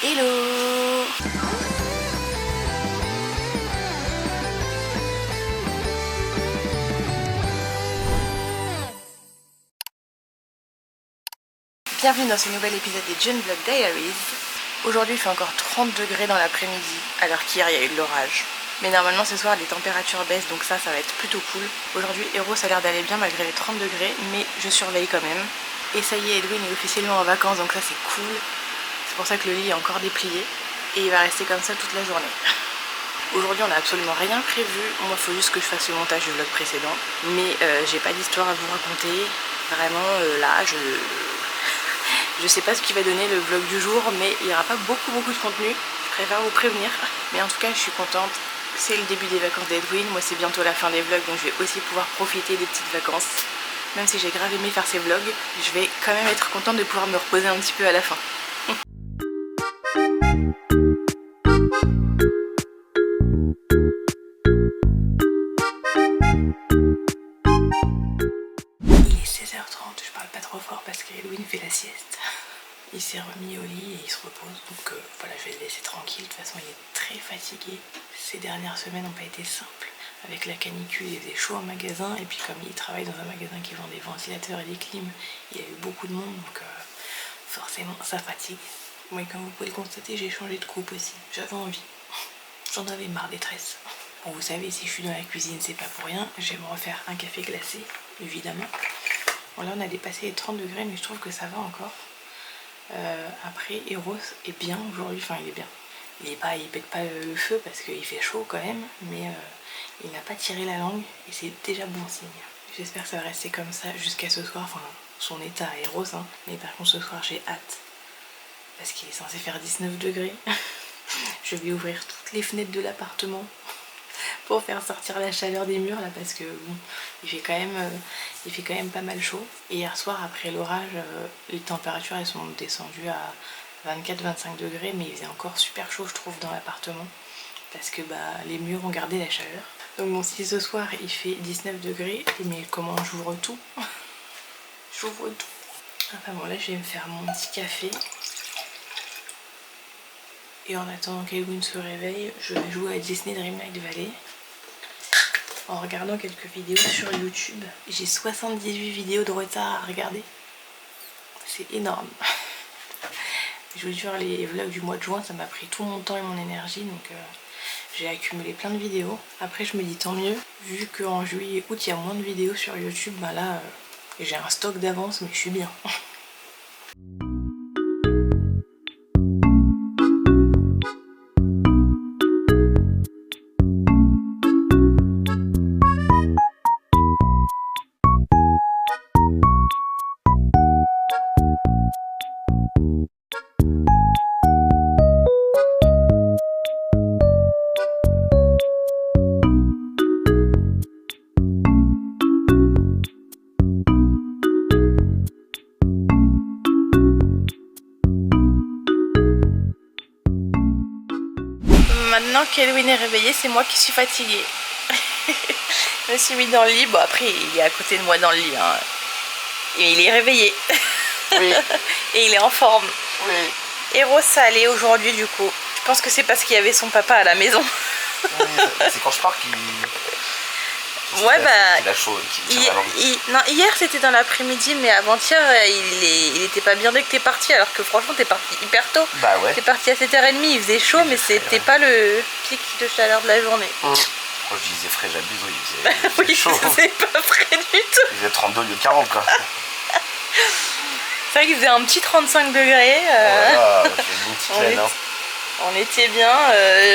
Hello! Bienvenue dans ce nouvel épisode des June Vlog Diaries. Aujourd'hui il fait encore 30 degrés dans l'après-midi, alors qu'hier il y a eu de l'orage. Mais normalement ce soir les températures baissent, donc ça va être plutôt cool. Aujourd'hui Eros a l'air d'aller bien malgré les 30 degrés, mais je surveille quand même. Et ça y est, Edwin est officiellement en vacances, donc ça c'est cool. C'est pour ça que le lit est encore déplié. Et il va rester comme ça toute la journée. Aujourd'hui on n'a absolument rien prévu. Moi il faut juste que je fasse le montage du vlog précédent. Mais j'ai pas d'histoire à vous raconter. Vraiment là je sais pas ce qui va donner le vlog du jour, mais il n'y aura pas beaucoup de contenu. Je préfère vous prévenir. Mais en tout cas je suis contente. C'est le début des vacances d'Edwin. Moi c'est bientôt la fin des vlogs, donc je vais aussi pouvoir profiter des petites vacances. Même si j'ai grave aimé faire ces vlogs, je vais quand même être contente de pouvoir me reposer un petit peu à la fin. Il est 16h30, je parle pas trop fort parce qu'Edwin fait la sieste. Il s'est remis au lit et il se repose, donc voilà, je vais le laisser tranquille. De toute façon il est très fatigué. Ces dernières semaines n'ont pas été simples. Avec la canicule il faisait chaud en magasin, et puis comme il travaille dans un magasin qui vend des ventilateurs et des clims, il y a eu beaucoup de monde, donc forcément ça fatigue. Moi comme vous pouvez le constater, j'ai changé de coupe aussi, j'avais envie. J'en avais marre des tresses. Bon, vous savez, si je suis dans la cuisine c'est pas pour rien, je vais me refaire un café glacé, évidemment. Bon là on a dépassé les 30 degrés mais je trouve que ça va encore. Après Eros est bien aujourd'hui, enfin il est bien. Il pète pas le feu parce qu'il fait chaud quand même, mais il n'a pas tiré la langue et c'est déjà bon signe. J'espère que ça va rester comme ça jusqu'à ce soir, enfin son état est rose, hein. Mais par contre ce soir j'ai hâte parce qu'il est censé faire 19 degrés. Je vais ouvrir toutes les fenêtres de l'appartement pour faire sortir la chaleur des murs là, parce que bon, il fait quand même pas mal chaud. Et hier soir après l'orage, les températures elles sont descendues à 24-25 degrés, mais il faisait encore super chaud je trouve dans l'appartement parce que les murs ont gardé la chaleur. Donc bon, si ce soir il fait 19 degrés, mais comment j'ouvre tout? J'ouvre tout. Enfin bon, là je vais me faire mon petit café. Et en attendant qu'Edwin se réveille, je vais jouer à Disney Dreamlight Valley en regardant quelques vidéos sur YouTube. J'ai 78 vidéos de retard à regarder. C'est énorme. Je vous jure, les vlogs du mois de juin, ça m'a pris tout mon temps et mon énergie, donc j'ai accumulé plein de vidéos. Après je me dis tant mieux, vu qu'en juillet et août il y a moins de vidéos sur YouTube, là j'ai un stock d'avance, mais je suis bien. Maintenant qu'Edwin est réveillé, c'est moi qui suis fatiguée. Je me suis mis dans le lit. Bon, après, il est à côté de moi dans le lit, hein. Et il est réveillé. Oui. Et il est en forme. Oui. Eros, ça allait aujourd'hui, du coup. Je pense que c'est parce qu'il y avait son papa à la maison. Oui, c'est quand je pars qu'il... Ouais, il a chaud, non, hier c'était dans l'après-midi, mais avant-hier il était pas bien dès que t'es parti, alors que franchement t'es parti hyper tôt. Bah ouais. T'es parti à 7h30, il faisait chaud, mais c'était pas le pic de chaleur de la journée. Quand je disais frais, j'abuse, oui, il faisait chaud. C'est pas frais du tout. Il faisait 32 au lieu de 40 quoi. C'est vrai qu'il faisait un petit 35 degrés. Voilà, j'ai une petite laine, hein. On était bien,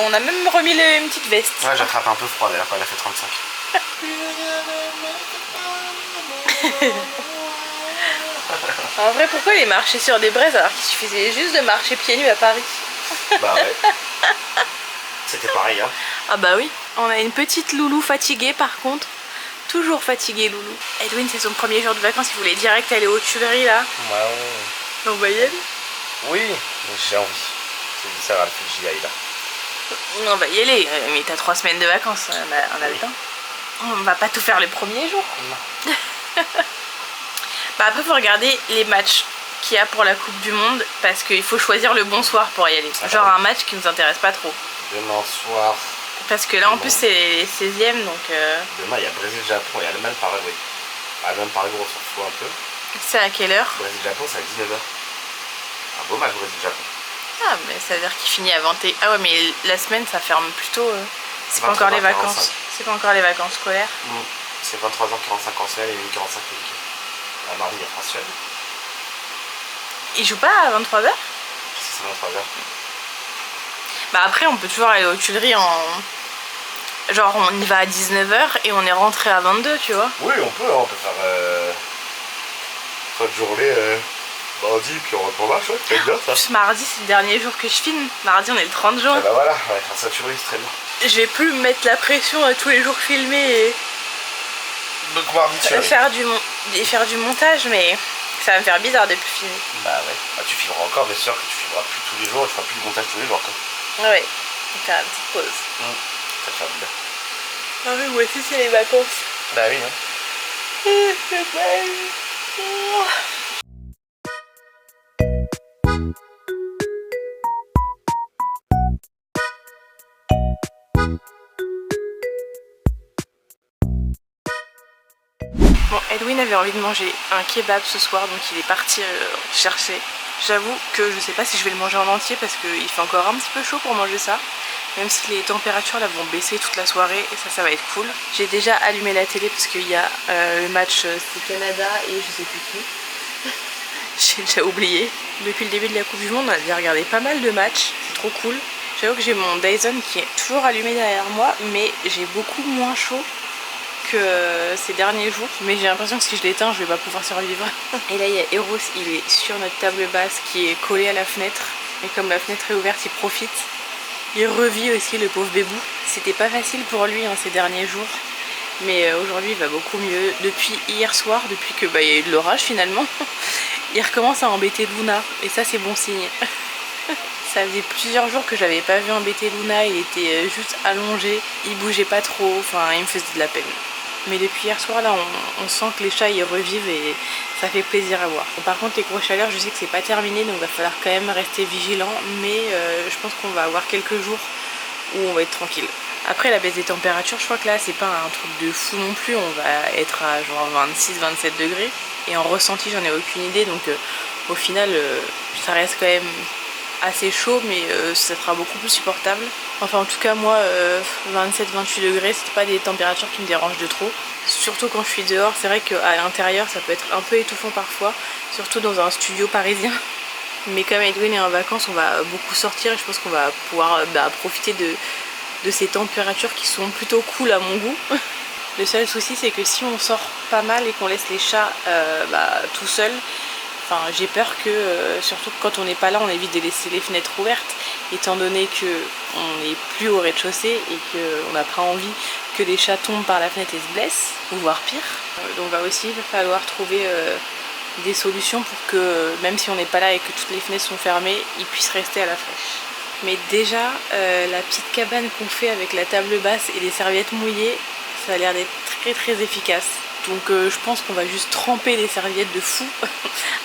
on a même remis une petite veste. Ouais, j'attrape un peu froid d'ailleurs quand il a fait 35. En vrai, pourquoi il est marché sur des braises alors qu'il suffisait juste de marcher pieds nus à Paris? Bah ouais. C'était pareil, hein. Ah bah oui. On a une petite loulou fatiguée par contre. Toujours fatiguée, loulou. Edwin, c'est son premier jour de vacances, il voulait direct aller aux Tuileries là. Ouais. On va y aller? Oui, j'ai envie. Ça va, j'y aille là. On va y aller, mais t'as 3 semaines de vacances, on a le temps. On va pas tout faire les premiers jours. Non. Après faut regarder les matchs qu'il y a pour la Coupe du Monde parce qu'il faut choisir le bon soir pour y aller. Genre un match qui nous intéresse pas trop. Demain soir. Parce que là en plus c'est les 16e donc... Demain il y a Brésil-Japon et Allemagne-Paraguay. Allemagne-Paraguay on s'en fout un peu. C'est à quelle heure? Brésil-Japon c'est à 19h. Un beau match Brésil-Japon. Ah mais ça veut dire qu'il finit à 21h. Ah ouais mais la semaine ça ferme plutôt... C'est pas encore les vacances. C'est pas encore les vacances scolaires. C'est 23h45 en semaine et 1h45 le week-end. À mardi il y a France Suède. Ils jouent pas à 23h? Si c'est 23h. Bah après on peut toujours aller aux Tuileries en... Genre on y va à 19h et on est rentré à 22 tu vois. Oui on peut faire fin de journée mardi puis on rentre en marche, ouais, c'est bien ça. Plus mardi c'est le dernier jour que je filme. Mardi on est le 30 juin. Et bah voilà, on va faire ça Tuileries, c'est très bien. Je vais plus me mettre la pression à tous les jours filmer et... Donc mardi Tuileries. Faire du montage mais ça va me faire bizarre de plus filmer. Bah ouais, bah, tu filmeras encore mais c'est sûr que tu filmeras plus tous les jours et tu feras plus de montage tous les jours quoi. Ouais, on va faire une petite pause. Ça te fait du bien. Ah oui, moi aussi c'est les vacances. Bah oui, hein. Bon, Edwin avait envie de manger un kebab ce soir, donc il est parti chercher. J'avoue que je sais pas si je vais le manger en entier parce qu'il fait encore un petit peu chaud pour manger ça. Même si les températures là vont baisser toute la soirée et ça va être cool. J'ai déjà allumé la télé parce qu'il y a le match c'est Canada et je sais plus qui. J'ai déjà oublié. Depuis le début de la Coupe du Monde, on a déjà regardé pas mal de matchs, c'est trop cool. J'avoue que j'ai mon Dyson qui est toujours allumé derrière moi, mais j'ai beaucoup moins chaud que ces derniers jours. Mais j'ai l'impression que si je l'éteins, je vais pas pouvoir survivre. Et là, il y a Eros, il est sur notre table basse qui est collée à la fenêtre. Et comme la fenêtre est ouverte, il profite. Il revit aussi, le pauvre bébou. C'était pas facile pour lui ces derniers jours. Mais aujourd'hui, il va beaucoup mieux. Depuis hier soir, depuis que il y a eu de l'orage finalement, il recommence à embêter Luna. Et ça, c'est bon signe. Ça faisait plusieurs jours que j'avais pas vu embêter Luna. Il était juste allongé. Il bougeait pas trop. Enfin, il me faisait de la peine. Mais depuis hier soir, là, on sent que les chats, ils revivent et ça fait plaisir à voir. Par contre, les grosses chaleurs, je sais que c'est pas terminé. Donc, il va falloir quand même rester vigilant. Mais je pense qu'on va avoir quelques jours où on va être tranquille. Après la baisse des températures, je crois que là c'est pas un truc de fou non plus, on va être à genre 26-27 degrés et en ressenti j'en ai aucune idée donc au final ça reste quand même assez chaud mais ça sera beaucoup plus supportable. Enfin en tout cas moi 27-28 degrés c'est pas des températures qui me dérangent de trop. Surtout quand je suis dehors, c'est vrai qu'à l'intérieur ça peut être un peu étouffant parfois, surtout dans un studio parisien. Mais comme Edwin est en vacances, on va beaucoup sortir et je pense qu'on va pouvoir profiter de ces températures qui sont plutôt cool à mon goût. Le seul souci c'est que si on sort pas mal et qu'on laisse les chats tout seuls, j'ai peur que, surtout quand on n'est pas là, on évite de laisser les fenêtres ouvertes, étant donné qu'on n'est plus au rez-de-chaussée et qu'on n'a pas envie que les chats tombent par la fenêtre et se blessent, ou voire pire. Donc il va falloir trouver des solutions pour que, même si on n'est pas là et que toutes les fenêtres sont fermées, ils puissent rester à la fraîche. Mais déjà, la petite cabane qu'on fait avec la table basse et les serviettes mouillées, ça a l'air d'être très très efficace. Donc je pense qu'on va juste tremper les serviettes de fou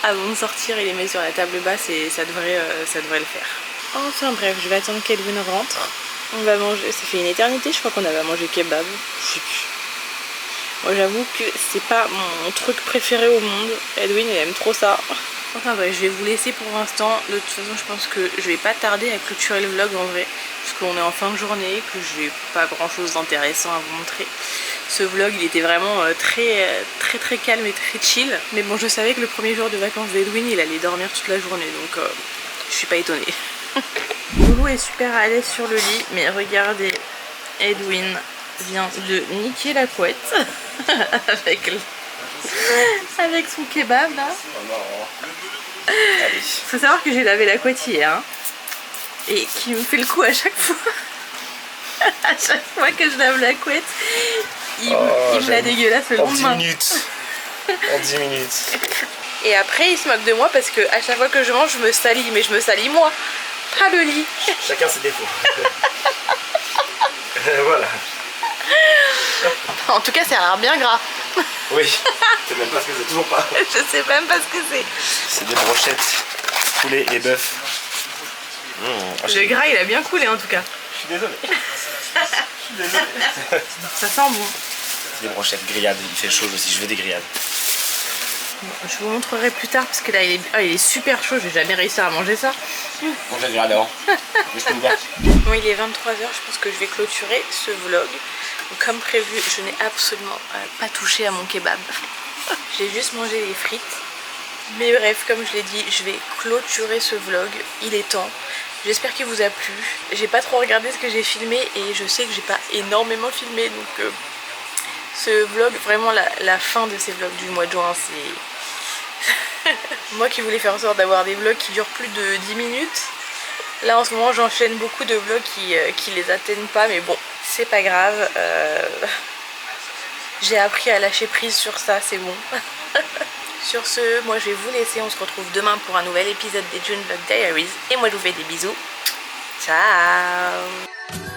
avant de sortir et les mettre sur la table basse et ça devrait le faire. Enfin bref, je vais attendre qu'Edwin rentre. On va manger, ça fait une éternité je crois qu'on avait mangé kebab. Je sais plus. Moi j'avoue que c'est pas mon truc préféré au monde. Edwin il aime trop ça. Enfin bref, je vais vous laisser pour l'instant. De toute façon je pense que je vais pas tarder à clôturer le vlog en vrai. Parce qu'on est en fin de journée, que j'ai pas grand chose d'intéressant à vous montrer. Ce vlog il était vraiment très calme et très chill. Mais bon je savais que le premier jour de vacances d'Edwin il allait dormir toute la journée. Donc je suis pas étonnée. Loulou est super à l'aise sur le lit. Mais regardez, Edwin vient de niquer la couette. avec son kebab là. Allez. Faut savoir que j'ai lavé la couette hier hein, et qui me fait le coup à chaque fois. À chaque fois que je lave la couette, il me la dégueulasse le lendemain. En 10 minutes. En 10 minutes. Et après il se moque de moi parce que à chaque fois que je mange je me salis, mais je me salis moi, pas le lit. Chacun ses défauts. Voilà. En tout cas ça a l'air bien gras. Oui, je sais même pas ce que c'est, toujours pas. Je sais même pas ce que c'est. C'est des brochettes, poulet et bœuf. Le gras il a bien coulé en tout cas. Je suis désolé. Je suis désolé. Ça sent bon. Des brochettes, grillades, il fait chaud aussi, je veux des grillades. Bon, je vous montrerai plus tard parce que là il est super chaud, j'ai jamais réussi à manger ça. On fait grillade avant. Bon, il est 23h, je pense que je vais clôturer ce vlog. Donc, comme prévu, je n'ai absolument pas touché à mon kebab. J'ai juste mangé les frites. Mais bref, comme je l'ai dit, je vais clôturer ce vlog. Il est temps. J'espère qu'il vous a plu. J'ai pas trop regardé ce que j'ai filmé et je sais que j'ai pas énormément filmé. Donc ce vlog, vraiment la fin de ces vlogs du mois de juin, c'est... Moi qui voulais faire en sorte d'avoir des vlogs qui durent plus de 10 minutes. Là en ce moment j'enchaîne beaucoup de vlogs qui les atteignent pas, mais bon, c'est pas grave. J'ai appris à lâcher prise sur ça, c'est bon. Sur ce, moi je vais vous laisser, on se retrouve demain pour un nouvel épisode des June Vlog Diaries. Et moi je vous fais des bisous. Ciao.